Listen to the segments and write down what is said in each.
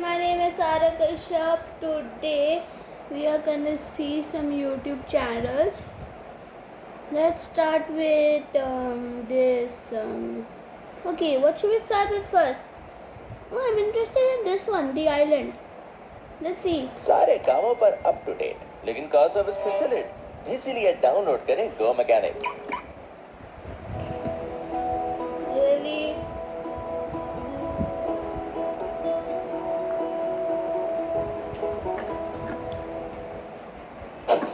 My name is Sarah Kashyap. Today we are gonna see some YouTube channels. Let's start with this. Okay, what should we start with first? Oh, I'm interested in this one, The Island. Let's see. सारे कामों पर up to date लेकिन car service फिर से late इसीलिए download करें गो mechanic Really?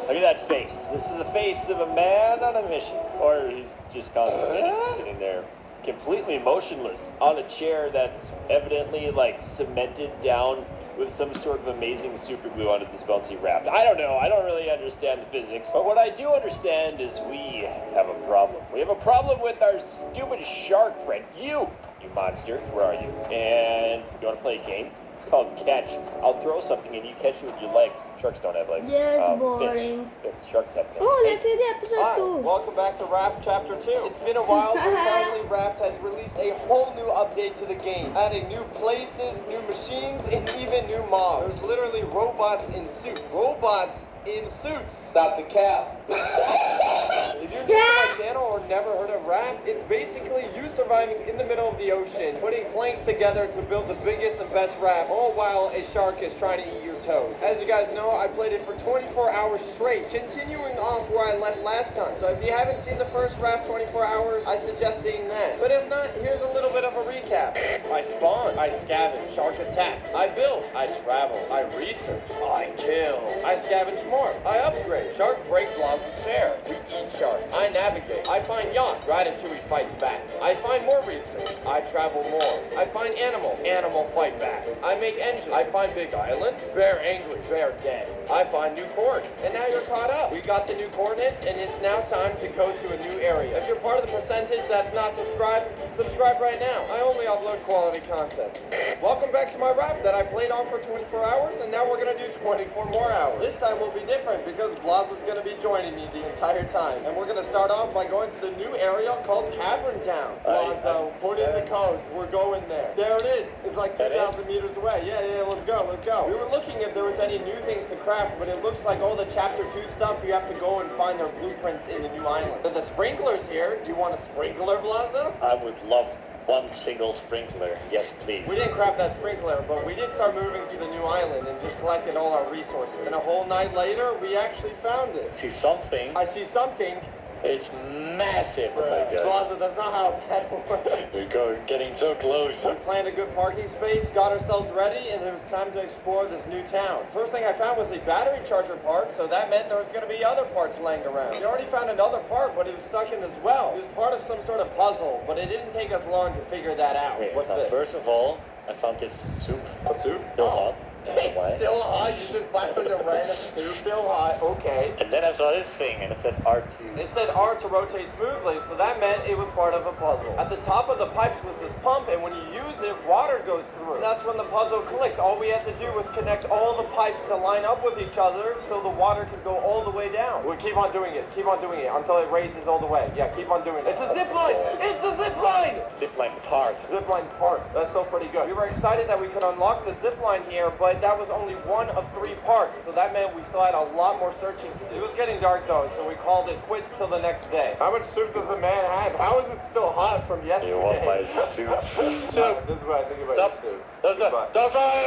Look at that face. This is the face of a man on a mission. Or he's just constantly sitting there completely motionless on a chair that's evidently like cemented down with some sort of amazing super glue onto this bouncy raft. I don't know. I don't really understand the physics. But what I do understand is we have a problem. We have a problem with our stupid shark friend. You monster. Where are you? And you want to play a game? It's called catch. I'll throw something and you catch it with your legs. Sharks don't have legs. Yeah, it's boring. Fins. Sharks have fins. Oh, let's see the episode Hi, 2. welcome back to Raft Chapter 2. It's been a while, but finally Raft has released a whole new update to the game, adding new places, new machines, and even new mobs. There's literally robots in suits. Robots in suits. Stop the cap If you're new to my channel or never heard of Raft, it's basically you surviving in the middle of the ocean, putting planks together to build the biggest and best raft, all while a shark is trying to eat your toes. As you guys know, I played it for 24 hours straight, continuing off where I left last time. So if you haven't seen the first Raft 24 hours, I suggest seeing that. But if not, here's a little bit of a recap. I spawn, I scavenge, shark attack, I build, I travel, I research, I kill, I scavenge more, I upgrade, shark break Blaz's chair, we eat shark, I navigate, I find yacht, Ratatouille fights back, I find more research, I travel more, I find animal, animal fight back, I make engine, I find big island, bear angry, bear dead, I find new coordinates, and now you're caught up. We got the new coordinates, and it's now time to go to a new area. If you're part of the percentage that's not subscribed, subscribe right now. I only upload quality content. Welcome back to my raft that I played on for 24 hours, and now we're gonna do 24 more hours. This time will be different because Blaz is gonna be joining me the entire time, and we're gonna start off by going to the new area called Cavern Town. Blazo, put in the codes. We're going there. There it is. It's like 2,000 meters away. Yeah, let's go, let's go. We were looking if there was any new things to craft, but it looks like all the Chapter 2 stuff, you have to go and find their blueprints in the new island. There's a sprinkler's here. Do you want a sprinkler, Blazo? I would love one single sprinkler. Yes, please. We didn't craft that sprinkler, but we did start moving to the new island and just collected all our resources. And a whole night later, we actually found it. See something? I see something. It's massive. Oh my god. Blaza, that's not how a pet works. We're getting so close. We planned a good parking space, got ourselves ready, and it was time to explore this new town. First thing I found was a battery charger part, so that meant there was going to be other parts laying around. We already found another part, but it was stuck in this well. It was part of some sort of puzzle, but it didn't take us long to figure that out. Okay, What's now, this? first of all, I found this soup. A soup? Still hot. It's Why? still hot. You just found a random soup. Still hot. Okay. And then I saw this thing, and it says R2. It said R to rotate smoothly, so that meant it was part of a puzzle. At the top of the pipes was this pump, and when you use it, water goes through. That's when the puzzle clicked. All we had to do was connect all the pipes to line up with each other so the water could go all the way down. We'll keep on doing it until it raises all the way. Yeah, keep on doing it. It's a zip line! It's the zip line! Zipline part. Zipline parts. That's so pretty good. We were excited that we could unlock the zipline here, but that was only one of 3 parts, so that meant we still had a lot more searching to do. It was getting dark though, so we called it quits till the next day. How much soup does a man have? How is it still hot from yesterday? You want my soup? Soup. This is what I think about your soup. Don't try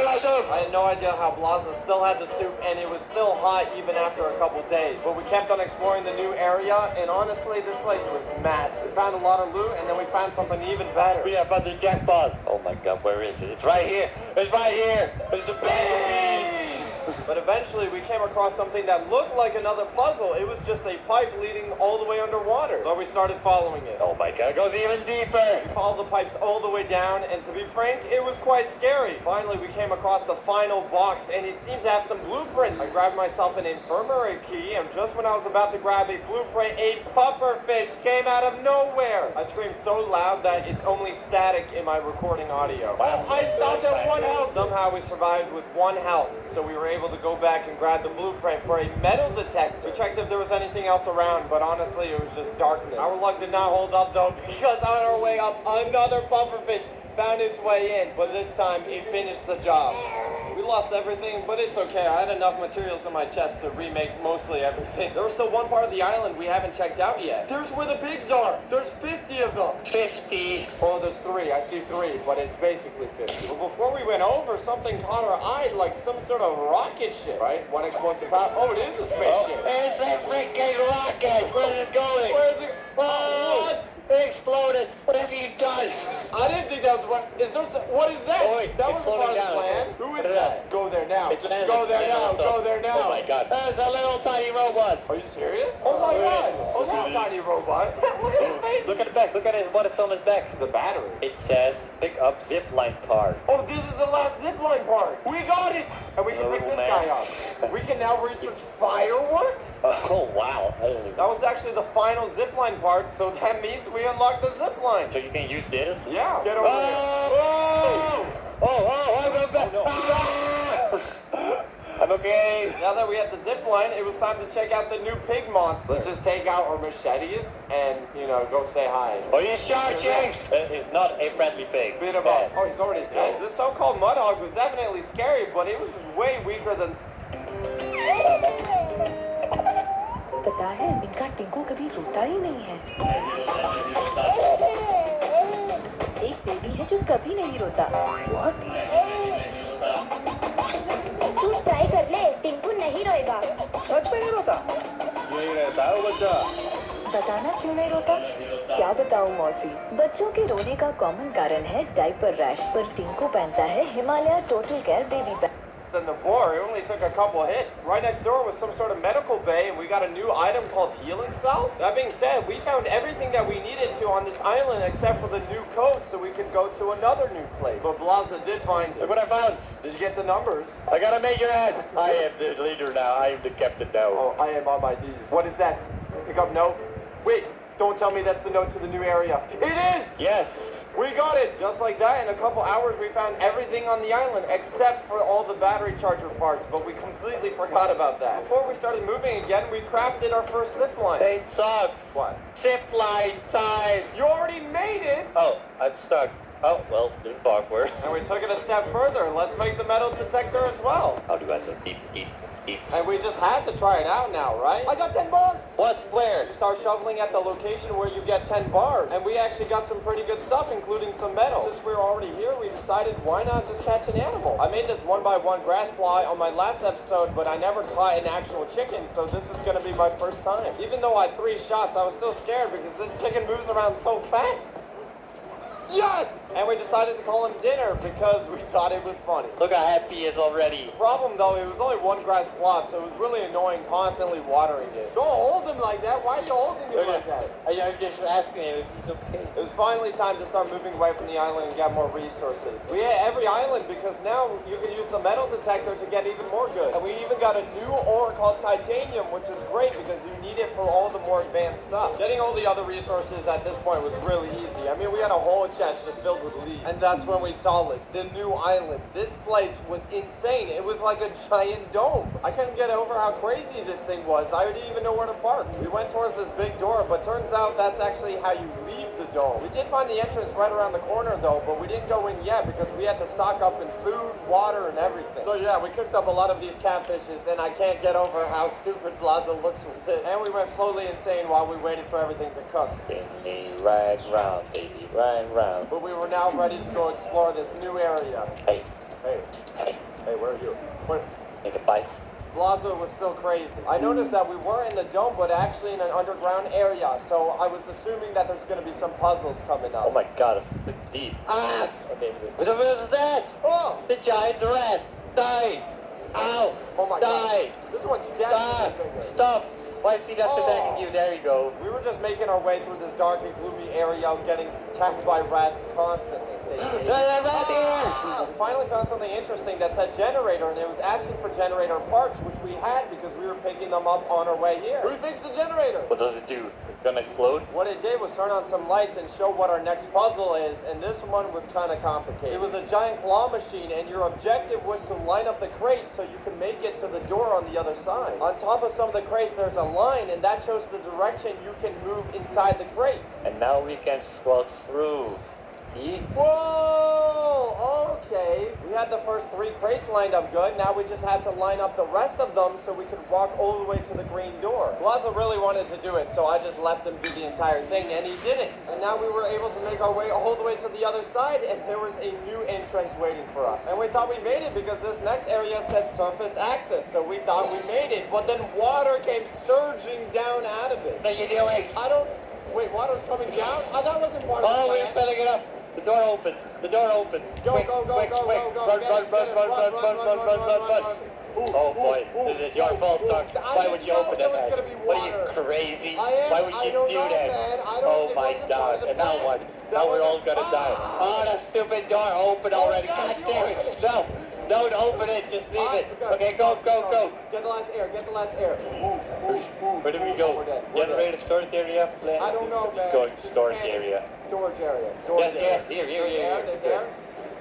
my soup! I had no idea how Blaza still had the soup, and it was still hot even after a couple days. But we kept on exploring the new area, and honestly, this place was massive. We found a lot of loot, and then we found something even better. We have found the jackpot. Oh my god, where is it? It's right here. It's right here. It's the beach. But eventually we came across something that looked like another puzzle. It was just a pipe leading all the way underwater. So we started following it. Oh my god, it goes even deeper. We followed the pipes all the way down, and to be frank, it was quite scary. Finally, we came across the final box, and it seemed to have some blueprints. I grabbed myself an infirmary key, and just when I was about to grab a blueprint, a pufferfish came out of nowhere. I screamed so loud that it's only static in my recording audio. I stopped at 1 health. Somehow we survived with 1 health, so we were able to go back and grab the blueprint for a metal detector. We checked if there was anything else around, but honestly, it was just darkness. Our luck did not hold up though, because on our way up, another pufferfish found its way in, but this time it finished the job. We lost everything, but it's okay. I had enough materials in my chest to remake mostly everything. There was still one part of the island we haven't checked out yet. There's where the pigs are. There's 50 of them. 50. Oh, there's 3. I see 3, but it's basically 50. But before we went over, something caught our eye, like some sort of rocket ship, right? One explosive power. Oh, it is a spaceship. It's a freaking rocket. Where's it going? Where's it? Oh, What? it exploded. What have you done? I didn't think that was what. Is there? What is that? Oh, wait, that it's was part of the floating plan. down. Who is What is that? Go there now. It landed. Go there now. Go there now. Oh my god. There's a little tiny robot. Are you serious? Oh my god. Oh, that tiny robot. Look at his face. Look at the back. Look at it. What it's on his back. It's a battery. It says pick up zipline card. Oh, this is the last zipline part. We got it. And we can pick this man. guy up. We can now research fireworks. Oh wow. I didn't even... That was actually the final zipline part, so that means we unlocked the zipline. So you can use this? Yeah. Get over here. Oh, I'm going back. Oh, no. Ah! I'm okay. Now that we have the zip line, it was time to check out the new pig monster. Let's just take out our machetes and, go say hi. Oh, he's charging. It's not a friendly pig. Beat him up. Oh, he's already dead. The so-called mudhog was definitely scary, but it was way weaker than... पता है इनका टिंकू कभी रोता ही नहीं है एक baby है जो कभी नहीं रोता What? तू ट्राई कर ले टिंकू नहीं रोएगा सच में नहीं रोता यही रहता है वो बच्चा बताना क्यों नहीं रोता क्या बताऊं मौसी बच्चों के रोने का कॉमन कारण है डायपर रैश पर टिंकू पहनता है Himalaya total care baby pad Than the boar, it only took a couple hits. Right next door was some sort of medical bay, and we got a new item called healing salve. That being said, we found everything that we needed to on this island except for the new code, so we could go to another new place. But Blaza did find it. Look what I found. Did you get the numbers? I gotta make your head. I am the leader now. I am the captain now. Oh, I am on my knees. What is that? Pick up note. Wait, don't tell me that's the note to the new area. It is! Yes. We got it! Just like that, in a couple hours, we found everything on the island except for all the battery charger parts, but we completely forgot about that. Before we started moving again, we crafted our first zip line. They sucked. What? Zipline time. You already made it! Oh, I'm stuck. Oh, well, this is awkward. And we took it a step further. Let's make the metal detector as well. How do I do? Deep. And we just had to try it out now, right? I got 10 bars! What? Where? You start shoveling at the location where you get 10 bars. And we actually got some pretty good stuff, including some metal. Since we were already here, we decided why not just catch an animal? I made this 1x1 grass fly on my last episode, but I never caught an actual chicken, so this is gonna be my first time. Even though I had 3 shots, I was still scared because this chicken moves around so fast. Yes! And we decided to call him dinner because we thought it was funny. Look how happy he is already. The problem though, it was only 1 grass plot, so it was really annoying constantly watering it. Don't hold him like that. Why are you holding him like that? I'm just asking him if he's okay. It was finally time to start moving away from the island and get more resources. We hit every island because now you can use the metal detector to get even more goods. And we even got a new ore called titanium, which is great because you need it for all the more advanced stuff. Getting all the other resources at this point was really easy. I mean, we had a whole chest just filled with leaves. And that's when we saw it, the new island. This place was insane. It was like a giant dome. I couldn't get over how crazy this thing was. I didn't even know where to park. We went towards this big door, but turns out that's actually how you leave the dome. We did find the entrance right around the corner though, but we didn't go in yet because we had to stock up in food, water, and everything. So yeah, we cooked up a lot of these catfishes, and I can't get over how stupid Blaza looks with it. And we went slowly insane while we waited for everything to cook. Baby, right round, baby, right round. But we were now ready to go explore this new area. Hey, Hey, where are you? Where? take a bite. Blaza was still crazy. I noticed that we were in the dome, but actually in an underground area, so I was assuming that there's gonna be some puzzles coming up. Oh my god, it's deep. Ah! Okay, what was that? Oh! The giant rat! Die! Ow! Oh my Die! god. This one's dead. Stop! Stop! Why is he not attacking you? There you go. We were just making our way through this dark and gloomy area, getting attacked by rats constantly. We finally found something interesting that said generator, and it was asking for generator parts, which we had because we were picking them up on our way here. We fixed the generator. What does it do? It's gonna explode? What it did was turn on some lights and show what our next puzzle is, and this one was kind of complicated. It was a giant claw machine, and your objective was to line up the crates so you can make it to the door on the other side. On top of some of the crates, there's a line, and that shows the direction you can move inside the crates. And now we can walk through. Whoa! Okay. We had the first 3 crates lined up good. Now we just had to line up the rest of them so we could walk all the way to the green door. Blaza really wanted to do it, so I just left him do the entire thing, and he did it. And now we were able to make our way all the way to the other side, and there was a new entrance waiting for us. And we thought we made it because this next area said surface access, so we thought we made it. But then water came surging down out of it. What are you doing? Wait, water's coming down? Oh, that wasn't part of the Oh, plan. we're filling it up. The door open. The door open. Go, Quick, go, go, quick, go, quick. go, go. Run, Get run, it, run, get it. run, run. Oh boy, this is your fault, Doc. Why would you open that There was hatch? gonna be What are water. you, crazy? I am. Why would I you don't do know, that? man. I don't. Oh it my wasn't part of God. the And now plan. what? That Now we're all wasn't- gonna die. Oh, that stupid door. Open Oh, already. no, God you damn open it. No. Don't open it. Just leave it. Okay, go. Get the last air. Get the last air. Where do we go? We're dead. We're dead. Generator storage area? I don't know, man. Just going to storage Panic. area. Storage area. Yes, here. There's air. There's air.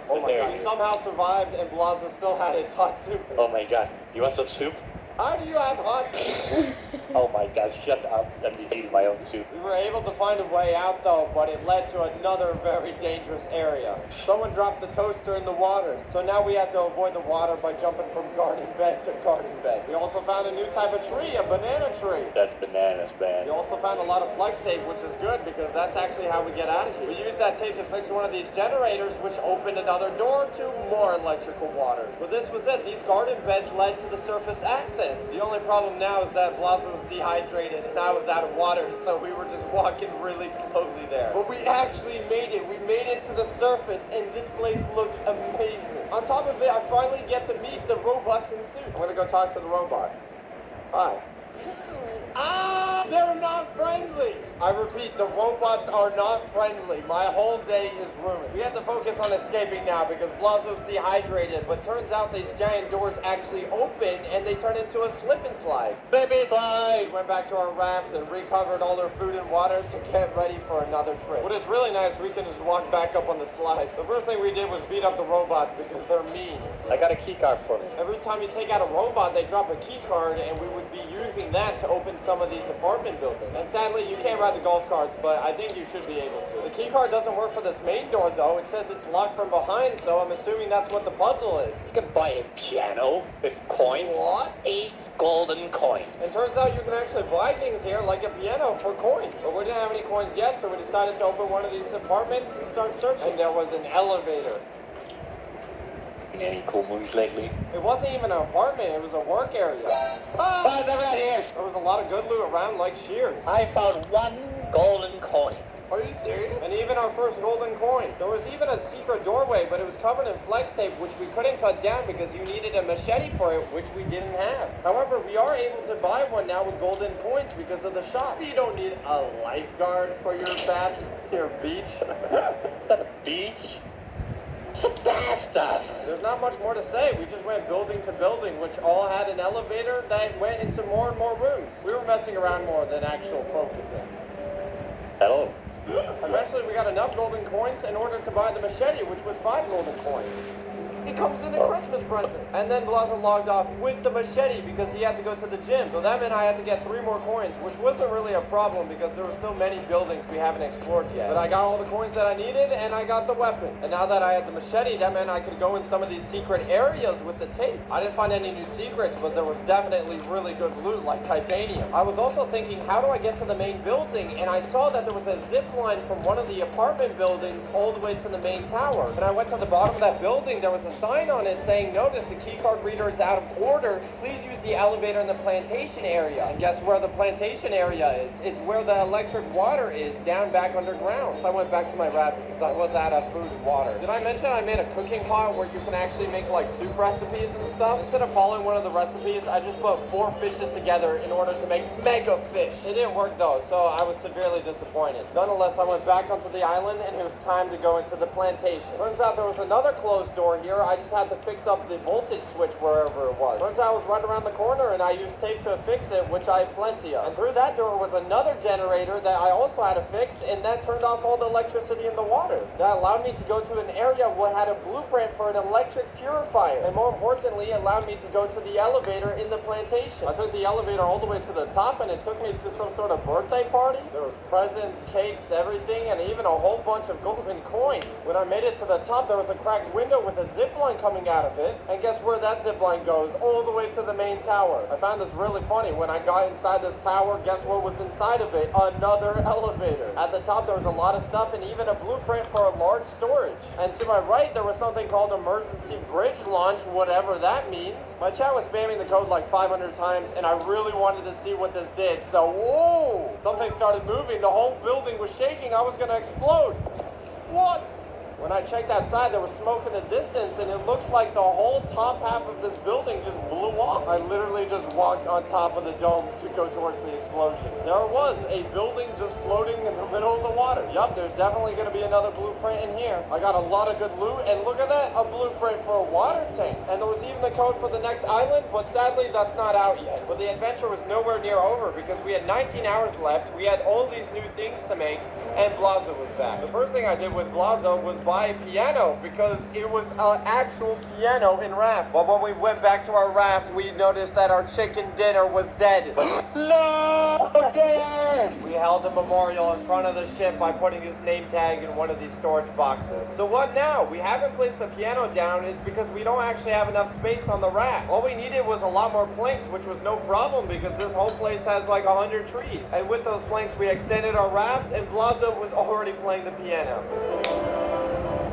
Oh There's my air God. He here. somehow survived, and Blaza still had his hot soup. Oh my God. You want some soup? How do you have hot soup? Oh my God. Shut up. I'm just eating my own soup. We were able to find a way out though, but it led to another very dangerous area. Someone dropped the toaster in the water, so now we have to avoid the water by jumping from garden bed to garden bed. We also found a new type of tree, a banana tree. That's bananas, man. We also found a lot of flex tape, which is good because that's actually how we get out of here. We used that tape to fix one of these generators, which opened another door to more electrical water. But this was it. These garden beds led to the surface access. The only problem now is that Blossom was dehydrated and I was out of water, so we were just walking really slowly there. But we actually made it. We made it to the surface, and this place looked amazing. On top of it, I finally get to meet the robots in suits. I'm gonna go talk to the robot. Hi. Ah, they're not friendly. I repeat, the robots are not friendly. My whole day is ruined. We have to focus on escaping now because Blazo's dehydrated, but turns out these giant doors actually open and they turn into a slip and slide. Baby slide! We went back to our raft and recovered all our food and water to get ready for another trip. What is really nice, we can just walk back up on the slide. The first thing we did was beat up the robots because they're mean. I got a key card for me. Every time you take out a robot, they drop a key card, and we would be using that to open some of these apartment buildings. And sadly, you can't ride the golf carts, but I think you should be able to. The key card doesn't work for this main door, though. It says it's locked from behind, so I'm assuming that's what the puzzle is. You can buy a piano with coins. What? 8 golden coins. It turns out you can actually buy things here, like a piano, for coins. But we didn't have any coins yet, so we decided to open one of these apartments and start searching. And there was an elevator. Any cool movies lately? It wasn't even an apartment, it was a work area. Oh, they're right here. There was a lot of good loot around, like shears. I found 1 golden coin. Are you serious? And even our first golden coin. There was even a secret doorway, but it was covered in flex tape, which we couldn't cut down because you needed a machete for it, which we didn't have. However, we are able to buy one now with golden coins because of the shop. You don't need a lifeguard for your bath, your beach. The beach? It's a bathtub. There's not much more to say. We just went building to building, which all had an elevator that went into more and more rooms. We were messing around more than actual focusing. Hello. Eventually, we got enough golden coins in order to buy the machete, which was 5 golden coins. It comes in a Christmas present. And then Blaza logged off with the machete because he had to go to the gym. So that meant I had to get 3 more coins, which wasn't really a problem because there were still many buildings we haven't explored yet. But I got all the coins that I needed and I got the weapon. And now that I had the machete, that meant I could go in some of these secret areas with the tape. I didn't find any new secrets, but there was definitely really good loot like titanium. I was also thinking, how do I get to the main building? And I saw that there was a zip line from one of the apartment buildings all the way to the main tower. When I went to the bottom of that building, there was a sign on it saying, notice the key card reader is out of order. Please use the elevator in the plantation area. And guess where the plantation area is? It's where the electric water is, down back underground. So I went back to my raft because I was out of food and water. Did I mention I made a cooking pot where you can actually make like soup recipes and stuff? Instead of following one of the recipes, I just put 4 fishes together in order to make mega fish. It didn't work though, so I was severely disappointed. Nonetheless, I went back onto the island and it was time to go into the plantation. Turns out there was another closed door here. I just had to fix up the voltage switch wherever it was. Turns out I was right around the corner and I used tape to fix it, which I had plenty of. And through that door was another generator that I also had to fix, and that turned off all the electricity in the water. That allowed me to go to an area where had a blueprint for an electric purifier. And more importantly, it allowed me to go to the elevator in the plantation. I took the elevator all the way to the top and it took me to some sort of birthday party. There was presents, cakes, everything, and even a whole bunch of golden coins. When I made it to the top, there was a cracked window with a zip line coming out of it. And guess where that zip line goes? All the way to the main tower. I found this really funny. When I got inside this tower, guess what was inside of it? Another elevator. At the top, there was a lot of stuff and even a blueprint for a large storage. And to my right, there was something called emergency bridge launch, whatever that means. My chat was spamming the code like 500 times, and I really wanted to see what this did. So, whoa! Something started moving. The whole building was shaking. I was gonna explode. What? When I checked outside, there was smoke in the distance, and it looks like the whole top half of this building just blew off. I literally just walked on top of the dome to go towards the explosion. There was a building just floating in the middle of the water. Yup, there's definitely going to be another blueprint in here. I got a lot of good loot, and look at that, a blueprint for a water tank. And there was even the code for the next island, but sadly, that's not out yet. But the adventure was nowhere near over because we had 19 hours left, we had all these new things to make, and Blazo was back. The first thing I did with Blazo was buy a piano because it was an actual piano in Raft. But when we went back to our raft, we noticed that our chicken dinner was dead. No! Again! We held a memorial in front of the ship by putting his name tag in one of these storage boxes. So what now? We haven't placed the piano down is because we don't actually have enough space on the raft. All we needed was a lot more planks, which was no problem because this whole place has like 100 trees. And with those planks, we extended our raft and Blazo was already playing the piano.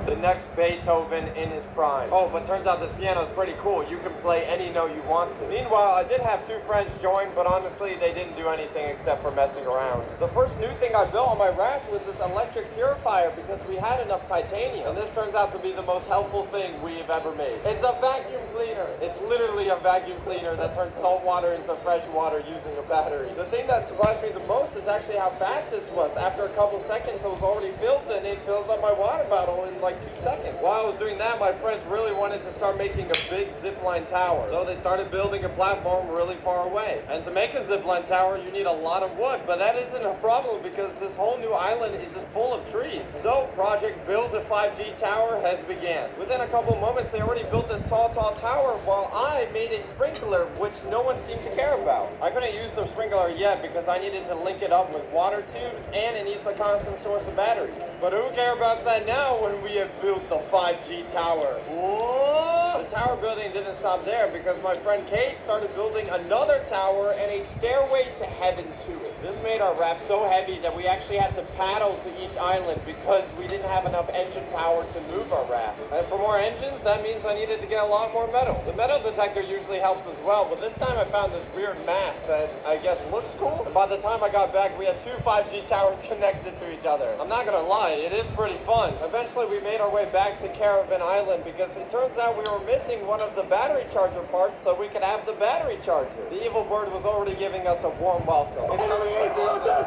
The next Beethoven in his prime. Oh, but turns out this piano is pretty cool. You can play any note you want to. Meanwhile, I did have 2 friends join, but honestly, they didn't do anything except for messing around. The first new thing I built on my raft was this electric purifier because we had enough titanium. And this turns out to be the most helpful thing we've ever made. It's a vacuum cleaner. It's literally a vacuum cleaner that turns salt water into fresh water using a battery. The thing that surprised me the most is actually how fast this was. After a couple seconds, it was already filled, and it fills up my water bottle in like 2 seconds. While I was doing that, my friends really wanted to start making a big zipline tower. So they started building a platform really far away. And to make a zipline tower, you need a lot of wood, but that isn't a problem because this whole new island is just full of trees. So project Build a 5G Tower has began. Within a couple moments, they already built this tall tower while I made a sprinkler, which no one seemed to care about. I couldn't use the sprinkler yet because I needed to link it up with water tubes and it needs a constant source of batteries. But who cares about that now when we have built the 5G tower? Whoa! The tower building didn't stop there because my friend Kate started building another tower and a stairway to heaven to it. This made our raft so heavy that we actually had to paddle to each island because we didn't have enough engine power to move our raft. And for more engines, that means I needed to get a lot more metal. The metal detector usually helps as well, but this time I found this weird mast that I guess looks cool. And by the time I got back, we had 2 5G towers connected to each other. I'm not gonna lie, it is pretty fun. Eventually, we made our way back to Caravan Island because it turns out we were missing one of the battery charger parts so we could have the battery charger. The evil bird was already giving us a warm welcome. It's coming right there.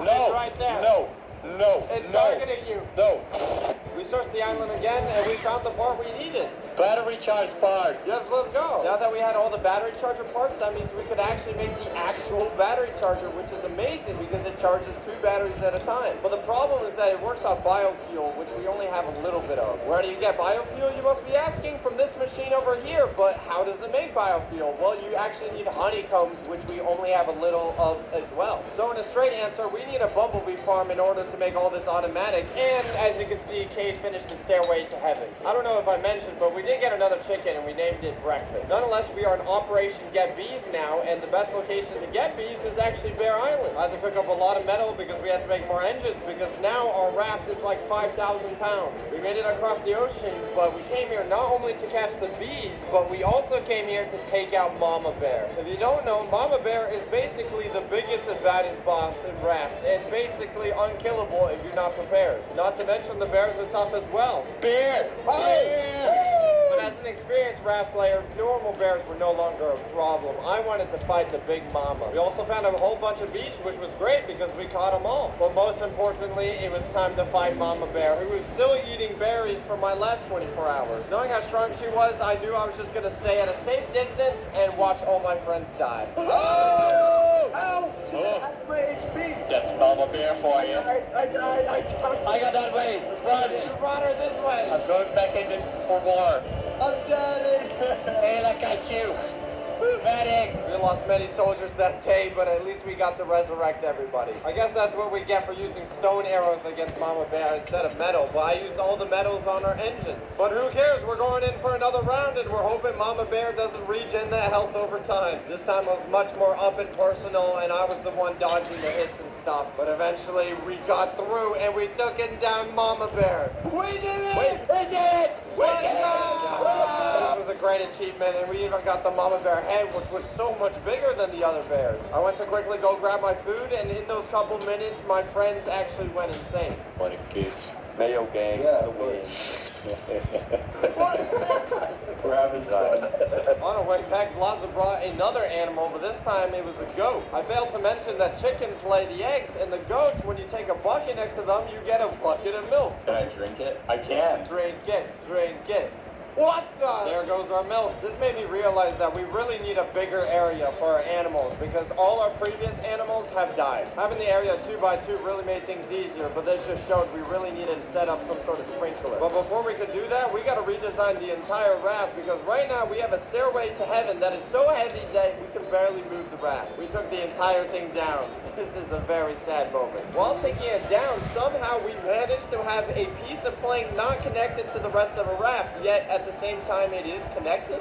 No! It's right there. No! No! It's No! targeting you. No! We searched the island again and we found the part we needed. Battery charge part. Yes, let's go. Now that we had all the battery charger parts, that means we could actually make the actual battery charger, which is amazing because it charges 2 batteries at a time. But the problem is that it works off biofuel, which we only have a little bit of. Where do you get biofuel, you must be asking? From this machine over here. But how does it make biofuel? Well, you actually need honeycombs, which we only have a little of as well. So in a straight answer, we need a bumblebee farm in order to make all this automatic. And as you can see, Kate finished the stairway to heaven. I don't know if I mentioned, but we did get another chicken and we named it Breakfast. Nonetheless, we are in Operation Get Bees now, and the best location to get bees is actually Bear Island. I had to cook up a lot of metal because we had to make more engines because now our raft is like 5,000 pounds. We made it across the ocean, but we came here not only to catch the bees, but we also came here to take out Mama Bear. If you don't know, Mama Bear is basically the biggest and baddest boss in Raft, and basically unkillable if you're not prepared. Not to mention the bears are tough as well. Bear! Hey! Bear! But as an experienced next raft layer, normal bears were no longer a problem. I wanted to fight the big mama. We also found a whole bunch of beach, which was great because we caught them all. But most importantly, it was time to fight Mama Bear, who was still eating berries for my last 24 hours. Knowing how strong she was, I knew I was just gonna stay at a safe distance and watch all my friends die. Oh! Ow! Oh. My HP! That's Mama Bear for you. I died. I got that way. Run. You brought her this way. I'm going back in for more. I'm dead. Hey, I got you. Medic. We lost many soldiers that day, but at least we got to resurrect everybody. I guess that's what we get for using stone arrows against Mama Bear instead of metal, but I used all the metals on our engines. But who cares? We're going in for another round, and we're hoping Mama Bear doesn't regen that health over time. This time was much more up and personal, and I was the one dodging the hits and stuff. But eventually, we got through, and we took it down Mama Bear. We did it! We did it! We did it! This was a great achievement, and we even got the Mama Bear head, which was so much bigger than the other bears. I went to quickly go grab my food, and in those couple minutes, my friends actually went insane. What a kiss. Mayo gang. Yeah, the of win. course. We're having fun. On our way back, Blaza brought another animal, but this time it was a goat. I failed to mention that chickens lay the eggs, and the goats, when you take a bucket next to them, you get a bucket of milk. Can I drink it? I can. Drink it, drink it. What the? There goes our milk. This made me realize that we really need a bigger area for our animals because all our previous animals have died. Having the area 2x2 really made things easier, but this just showed we really needed to set up some sort of sprinkler. But before we could do that, we got to redesign the entire raft because right now we have a stairway to heaven that is so heavy that we can barely move the raft. We took the entire thing down. This is a very sad moment. While taking it down, somehow we managed to have a piece of plank not connected to the rest of a raft, yet at the same time it is connected.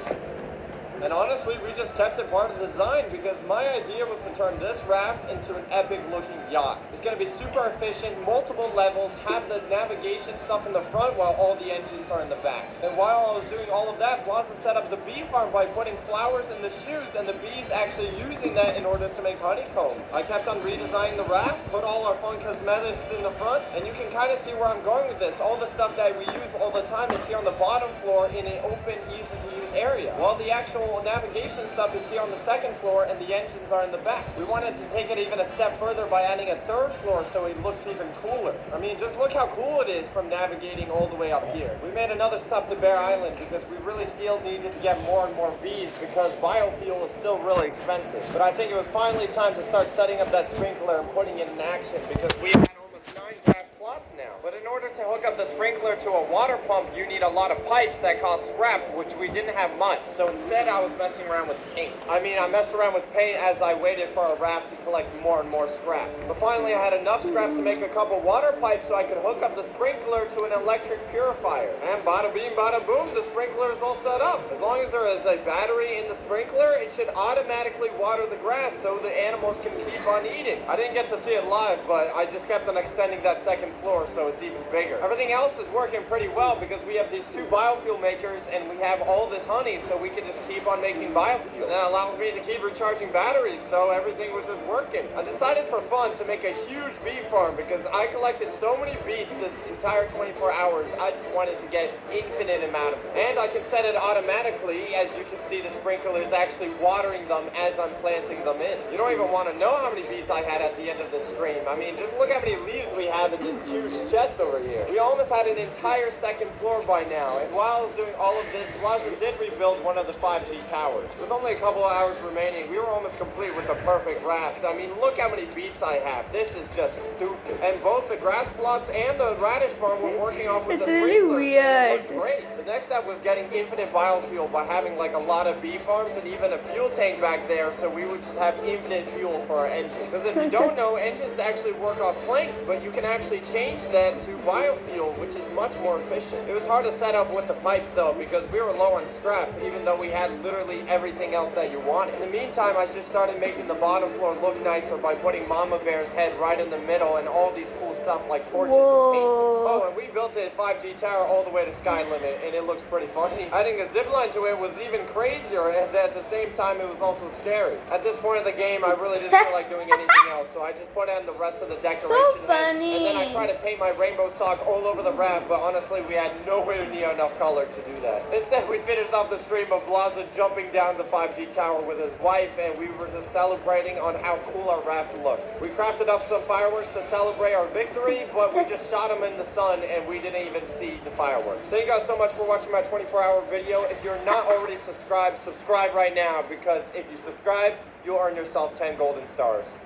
And honestly, we just kept it part of the design because my idea was to turn this raft into an epic looking yacht. It's going to be super efficient, multiple levels, have the navigation stuff in the front while all the engines are in the back. And while I was doing all of that, Blaza set up the bee farm by putting flowers in the shoes and the bees actually using that in order to make honeycombs. I kept on redesigning the raft, put all our fun cosmetics in the front, and you can kind of see where I'm going with this. All the stuff that we use all the time is here on the bottom floor in an open, easy to use area. While the actual navigation stuff is here on the second floor and the engines are in the back. We wanted to take it even a step further by adding a third floor so it looks even cooler. I mean, just look how cool it is from navigating all the way up here. We made another stop to Bear Island because we really still needed to get more and more bees because biofuel is still really expensive. But I think it was finally time to start setting up that sprinkler and putting it in action because we had almost 9 grass plots now. But in order to hook up the sprinkler to a water pump, you need a lot of pipes that cost scrap, which we didn't have much. So instead, I was messing around with paint. I messed around with paint as I waited for a raft to collect more and more scrap. But finally, I had enough scrap to make a couple water pipes so I could hook up the sprinkler to an electric purifier. And bada beam, bada boom, the sprinkler is all set up. As long as there is a battery in the sprinkler, it should automatically water the grass so the animals can keep on eating. I didn't get to see it live, but I just kept on extending that second floor so it's even bigger. Everything else is working pretty well because we have these 2 biofuel makers and we have all this honey so we can just keep on making biofuel. And that allows me to keep recharging batteries so everything was just working. I decided for fun to make a huge bee farm because I collected so many bees this entire 24 hours. I just wanted to get infinite amount of them. And I can set it automatically. As you can see, the sprinkler is actually watering them as I'm planting them in. You don't even want to know how many bees I had at the end of the stream. I mean, just look how many leaves we have in this huge chest over here. We almost had an entire second floor by now, and while I was doing all of this, Blaza did rebuild one of the 5G towers. With only a couple of hours remaining, we were almost complete with the perfect raft. I mean, look how many beets I have. This is just stupid. And both the grass plots and the radish farm were working off with It's the really sprinklers. weird. It looked great. The next step was getting infinite biofuel by having like a lot of bee farms and even a fuel tank back there, so we would just have infinite fuel for our engine. Because if you don't know, engines actually work off planks, but you can actually change that to biofuel, which is much more efficient. It was hard to set up with the pipes though, because we were low on scrap, even though we had literally everything else that you wanted. In the meantime, I just started making the bottom floor look nicer by putting Mama Bear's head right in the middle and all these cool stuff like torches and paint. Oh, and we built the 5G tower all the way to sky limit, and it looks pretty funny. Adding a zip line to it was even crazier, and at the same time, it was also scary. At this point of the game, I really didn't feel like doing anything else, so I just put on the rest of the decoration. So funny. And then I tried to paint my rainbow sock chalk all over the raft, but honestly, we had nowhere near enough color to do that. Instead, we finished off the stream of Blaza jumping down the 5G tower with his wife, and we were just celebrating on how cool our raft looked. We crafted up some fireworks to celebrate our victory, but we just shot them in the sun, and we didn't even see the fireworks. Thank you guys so much for watching my 24-hour video. If you're not already subscribed, subscribe right now, because if you subscribe, you'll earn yourself 10 golden stars.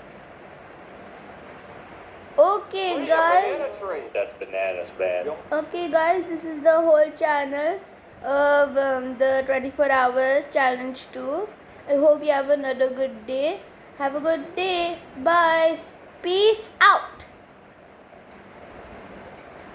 Okay, Tree, a guys. banana tree. That's bananas, man. Okay, guys, this is the whole channel of the 24 hours challenge 2. I hope you have another good day. Have a good day. Bye. Peace out.